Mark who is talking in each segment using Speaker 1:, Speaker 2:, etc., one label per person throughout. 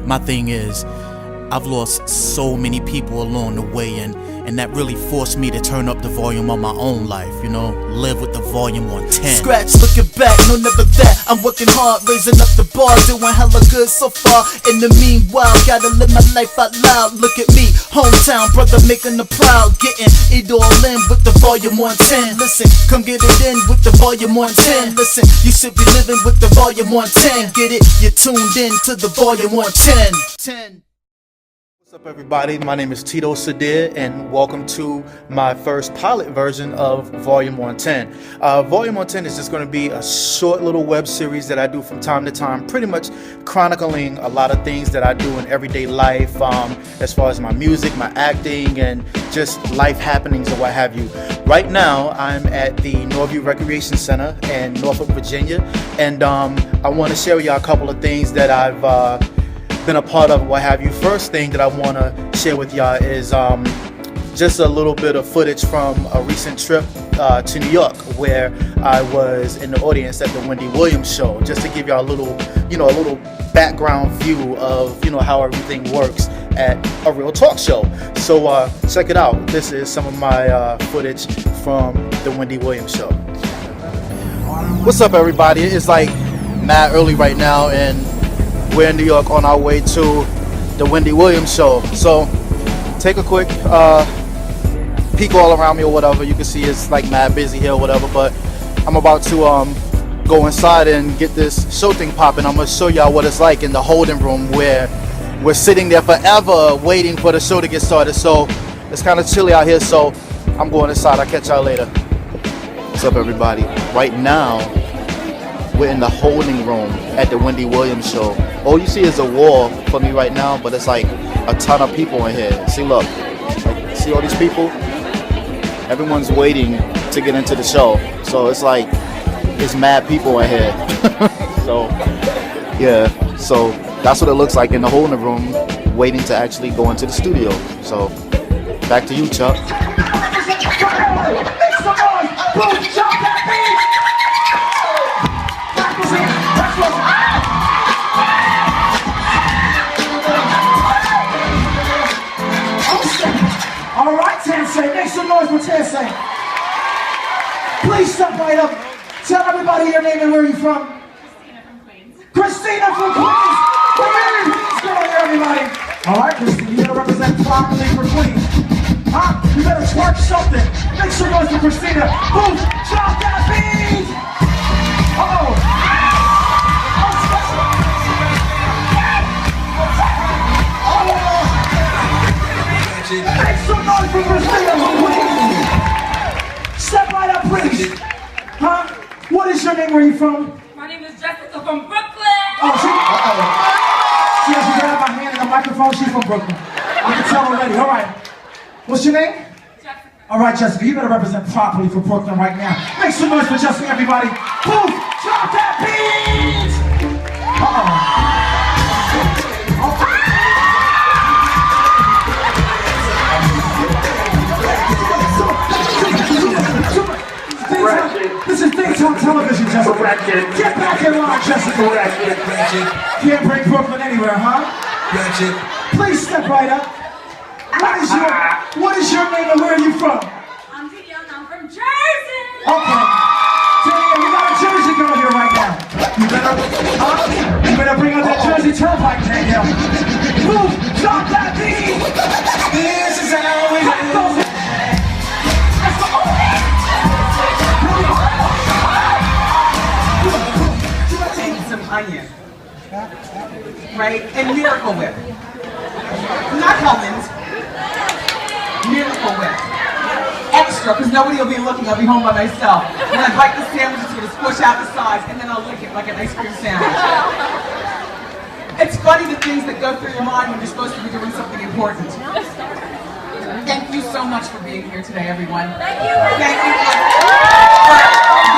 Speaker 1: my thing is, I've lost so many people along the way, and that really forced me to turn up the volume on my own life, live with the volume on 10.
Speaker 2: Scratch, looking back, no never that. I'm working hard, raising up the bar, doing hella good so far. In the meanwhile, gotta live my life out loud. Look at me, hometown brother making the proud, getting it all in with the volume on 10. Listen, come get it in with the volume on 10. Listen, you should be living with the volume on 10. Get it? You're tuned in to the volume on 10.
Speaker 3: What's up, everybody? My name is Tito Sadir, and welcome to my first pilot version of Volume on 10. Volume on 10 is just going to be a short little web series that I do from time to time, pretty much chronicling a lot of things that I do in everyday life, as far as my music, my acting, and just life happenings or what have you. Right now, I'm at the Norview Recreation Center in Norfolk, Virginia, and I want to share with y'all a couple of things that I've been a part of, what have you. First thing that I want to share with y'all is just a little bit of footage from a recent trip to New York, where I was in the audience at the Wendy Williams show, just to give y'all a little background view of how everything works at a real talk show. So check it out. This is some of my footage from the Wendy Williams show. What's up, everybody? It's like mad early right now, and we're in New York on our way to the Wendy Williams show. So take a quick peek all around me or whatever. You can see it's like mad busy here or whatever, but I'm about to go inside and get this show thing popping. I'm gonna show y'all what it's like in the holding room, where we're sitting there forever waiting for the show to get started. So it's kind of chilly out here, so I'm going inside. I'll catch y'all later. What's up, everybody? Right now we're in the holding room at the Wendy Williams show. All you see is a wall for me right now, but it's like a ton of people in here. See, look, like, see all these people? Everyone's waiting to get into the show. So it's like, there's mad people in here. So, yeah, so that's what it looks like in the holding room, waiting to actually go into the studio. So, back to you, Chuck.
Speaker 4: All right, Tensei, make some noise for Tensei. Please step right up. Tell everybody your name and where you're from.
Speaker 5: Christina from Queens.
Speaker 4: Christina from Queens. We're in Queens, girl here, everybody. All right, Christina, you gotta represent properly for Queens. Huh? You better twerk something. Make some noise for Christina. Boom, drop that beat. Uh-oh. Make some noise for Christina from Queens. Step right up, please. Huh? What is your name? Where are you from?
Speaker 5: My name is Jessica from Brooklyn.
Speaker 4: Oh, she has to grab my hand and the microphone. She's from Brooklyn. I can tell already. All right. What's your name?
Speaker 5: Jessica.
Speaker 4: All right, Jessica. You better represent properly for Brooklyn right now. Make some noise for Jessica, everybody. Boom! Drop that beat! Uh-oh. This is daytime television, Jessica. Get back in line, Jessica. Can't bring Brooklyn anywhere, huh? Please step right up. What is your name and where are you from?
Speaker 5: I'm Danielle and I'm from Jersey.
Speaker 4: Okay. Danielle, we got a Jersey girl here right now. You better bring out that Jersey Turnpike, Danielle. Move, drop that beat. This is how we do.
Speaker 6: Onion, right? And Miracle Whip. Not Hellman's. Miracle Whip. Extra, because nobody will be looking. I'll be home by myself. And I bite the sandwich, it's going to squish out the sides, and then I'll lick it like an ice cream sandwich. It's funny the things that go through your mind when you're supposed to be doing something important. Thank you so much for being here today, everyone.
Speaker 5: Thank you.
Speaker 6: Thank you for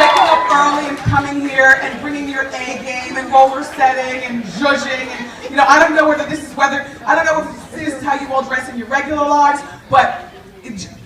Speaker 6: waking up early and coming here and bringing your A game and roller setting and zhuzhing and I don't know whether this is I don't know if this is how you all dress in your regular lives, but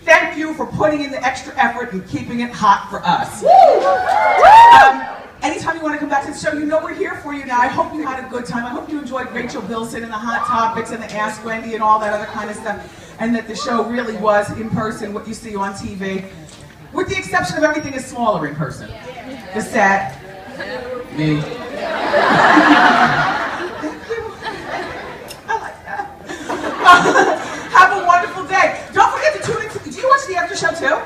Speaker 6: thank you for putting in the extra effort and keeping it hot for us. Anytime you want to come back to the show, you know we're here for you now. I hope you had a good time. I hope you enjoyed Rachel Bilson and the Hot Topics and the Ask Wendy and all that other kind of stuff. And that the show really was, in person, what you see on TV. With the exception of everything is smaller in person. The set, me. Thank you. I like that. Have a wonderful day. Don't forget to tune in. Do you watch the after show too?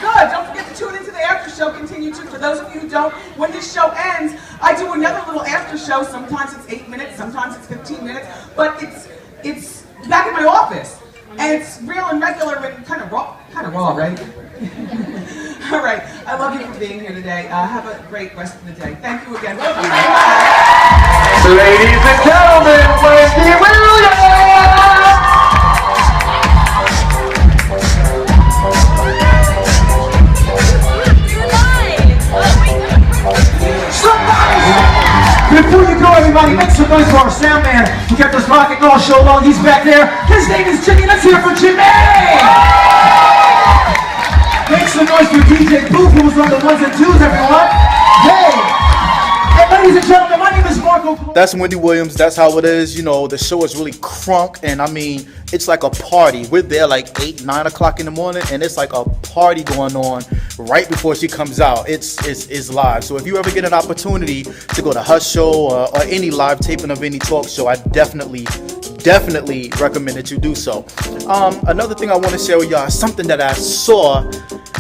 Speaker 6: Good. Don't forget to tune into the after show. Continue to. For those of you who don't, when this show ends, I do another little after show. Sometimes it's 8 minutes, sometimes it's 15 minutes, but it's back in my office, and it's real and regular and kind of raw, right? All right. I love you for being here today. Have a great rest of the day. Thank you again. Ladies
Speaker 4: and gentlemen, Wendy Williams! Before you go, everybody, make some noise for our sound man who kept us rock and roll show long. He's back there. His name is Jimmy. Let's hear it for Jimmy! Make some noise for DJ Booth, who was on the ones and twos, everyone. Hey! And ladies and gentlemen, my name is Marco.
Speaker 3: That's Wendy Williams. That's how it is. You know, the show is really crunk, and I mean, it's like a party. We're there like 8, 9 o'clock in the morning, and it's like a party going on right before she comes out. It's live. So if you ever get an opportunity to go to her show or any live taping of any talk show, I definitely recommend that you do so. Another thing I want to share with y'all is something that I saw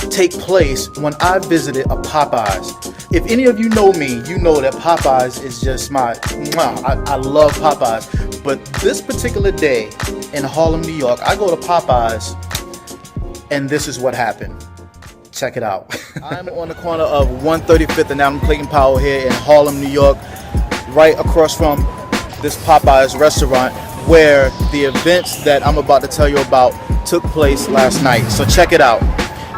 Speaker 3: take place when I visited a Popeyes. If any of you know me, you know that Popeyes is just I love Popeyes. But this particular day in Harlem, New York, I go to Popeyes, and this is what happened. Check it out. I'm on the corner of 135th and Adam Clayton Powell here in Harlem, New York, right across from this Popeyes restaurant where the events that I'm about to tell you about took place last night. So check it out.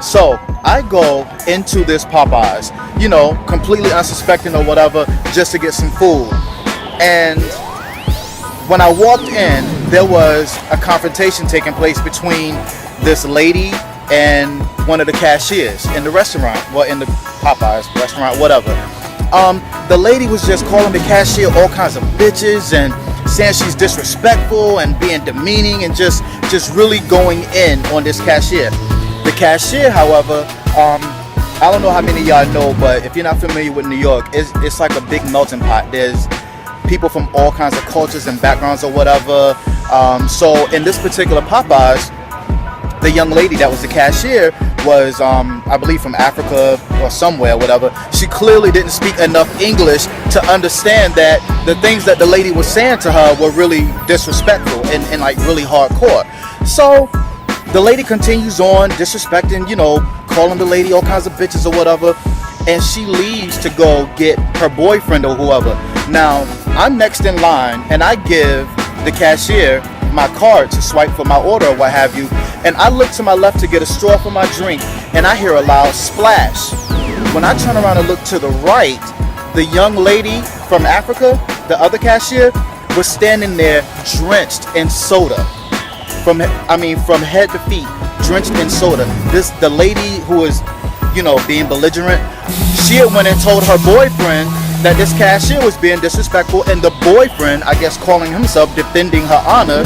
Speaker 3: So I go into this Popeyes, you know, completely unsuspecting or whatever, just to get some food. And when I walked in, there was a confrontation taking place between this lady and one of the cashiers in the restaurant, well, in the Popeyes restaurant, whatever. The lady was just calling the cashier all kinds of bitches and saying she's disrespectful and being demeaning and just really going in on this cashier. The cashier, however, I don't know how many of y'all know, but if you're not familiar with New York, it's like a big melting pot. There's people from all kinds of cultures and backgrounds or whatever. So in this particular Popeyes, the young lady that was the cashier was, I believe, from Africa or somewhere, whatever. She clearly didn't speak enough English to understand that the things that the lady was saying to her were really disrespectful and like really hardcore. So the lady continues on disrespecting, you know, calling the lady all kinds of bitches or whatever, and she leaves to go get her boyfriend or whoever. Now, I'm next in line, and I give the cashier my card to swipe for my order or what have you, and I look to my left to get a straw for my drink, and I hear a loud splash. When I turn around and look to the right, the young lady from Africa, the other cashier, was standing there drenched in soda. From head to feet, drenched in soda. The lady who was, you know, being belligerent, she had went and told her boyfriend that this cashier was being disrespectful, and the boyfriend, I guess calling himself defending her honor,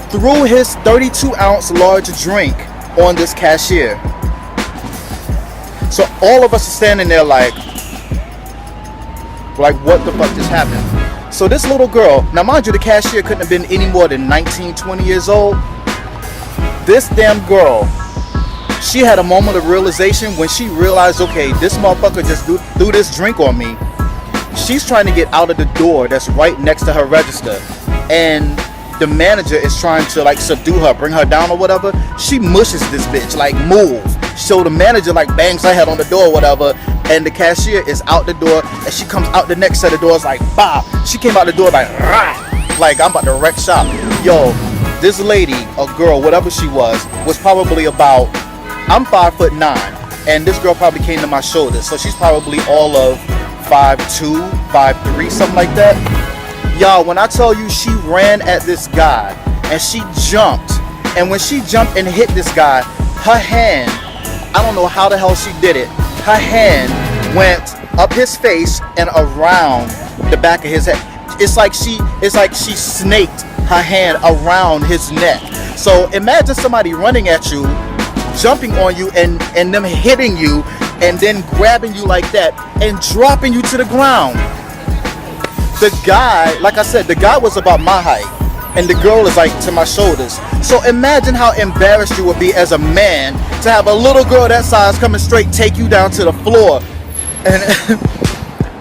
Speaker 3: threw his 32-ounce large drink on this cashier. So all of us are standing there like what the fuck just happened? So this little girl, now mind you, the cashier couldn't have been any more than 19, 20 years old. This damn girl, she had a moment of realization when she realized, okay, this motherfucker just threw this drink on me. She's trying to get out of the door that's right next to her register, and the manager is trying to like subdue her, bring her down or whatever. She mushes this bitch, like move. So the manager like bangs her head on the door or whatever, and the cashier is out the door, and she comes out the next set of doors like bah. She came out the door like rah, like I'm about to wreck shop. Yo, this lady or girl, whatever she was probably about, I'm 5'9", and this girl probably came to my shoulders, so she's probably all of 5'2", 5'3", something like that. Y'all, when I tell you she ran at this guy and she jumped, and when she jumped and hit this guy, her hand, I don't know how the hell she did it, her hand went up his face and around the back of his head. It's like she snaked her hand around his neck. So imagine somebody running at you, jumping on you, and them hitting you, and then grabbing you like that and dropping you to the ground. The guy, like I said, the guy was about my height, and the girl is like to my shoulders. So imagine how embarrassed you would be as a man to have a little girl that size coming straight take you down to the floor. And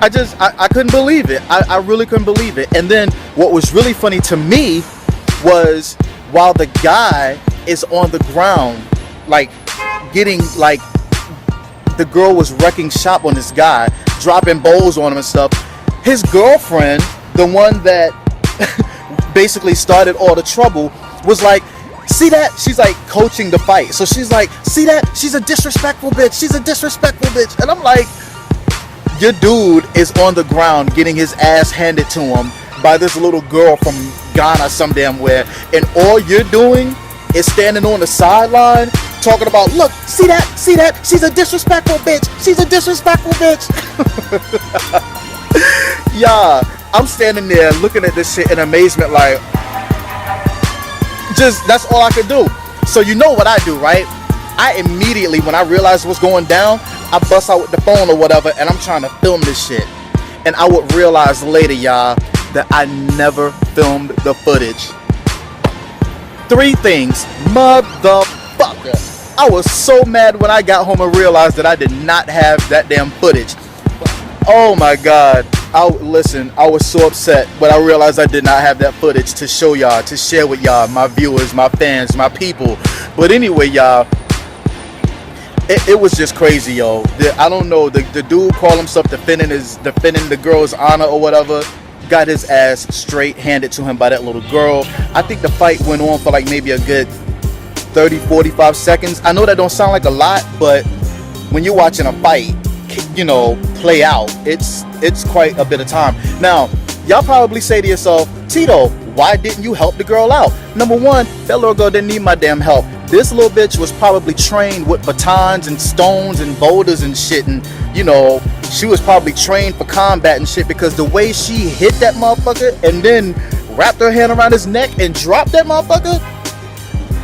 Speaker 3: I couldn't believe it. I really couldn't believe it. And then what was really funny to me was while the guy is on the ground, like getting like, the girl was wrecking shop on this guy, dropping bowls on him and stuff. His girlfriend, the one that basically started all the trouble, was like, see that? She's like coaching the fight. So she's like, see that? She's a disrespectful bitch. She's a disrespectful bitch. And I'm like, your dude is on the ground getting his ass handed to him by this little girl from Ghana some damn where, and all you're doing is standing on the sideline talking about, look, see that? See that? She's a disrespectful bitch. She's a disrespectful bitch. Yeah, I'm standing there looking at this shit in amazement, like, just, that's all I could do. So you know what I do, right? I immediately, when I realized what's going down, I bust out with the phone or whatever, and I'm trying to film this shit. And I would realize later, y'all, that I never filmed the footage. 3 things. Motherfucker. I was so mad when I got home and realized that I did not have that damn footage. Oh my God. Listen, I was so upset when I realized I did not have that footage to show y'all, to share with y'all, my viewers, my fans, my people. But anyway, y'all, it was just crazy, yo. I don't know, the dude called himself defending the girl's honor or whatever, got his ass straight handed to him by that little girl. I think the fight went on for like maybe a good 30-45 seconds. I know that don't sound like a lot, but when you're watching a fight, you know, play out, it's quite a bit of time. Now, y'all probably say to yourself, Tito, why didn't you help the girl out? Number one, that little girl didn't need my damn help. This little bitch was probably trained with batons and stones and boulders and shit, and you know, she was probably trained for combat and shit, because the way she hit that motherfucker and then wrapped her hand around his neck and dropped that motherfucker,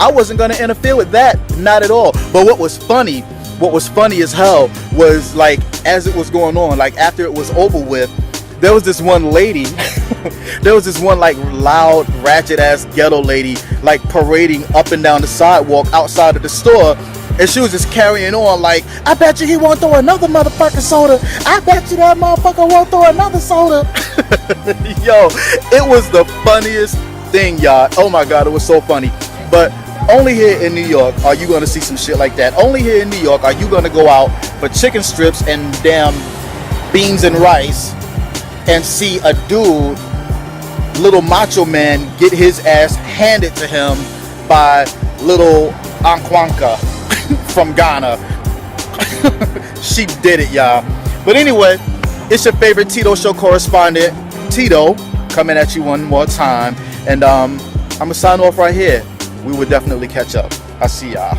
Speaker 3: I wasn't gonna interfere with that, not at all. But what was funny as hell was, like, as it was going on, like after it was over with, there was this one lady, there was this one like loud, ratchet ass ghetto lady, like parading up and down the sidewalk outside of the store, and she was just carrying on like, I bet you he won't throw another motherfucking soda. I bet you that motherfucker won't throw another soda. Yo, it was the funniest thing, y'all. Oh my God, it was so funny. But only here in New York are you gonna see some shit like that. Only here in New York are you gonna go out for chicken strips and damn beans and rice and see a dude, little macho man, get his ass handed to him by little Ankwanka from Ghana. She did it, y'all. But anyway, it's your favorite Tito Show correspondent, Tito, coming at you one more time. And I'm gonna sign off right here. We will definitely catch up. I'll see y'all.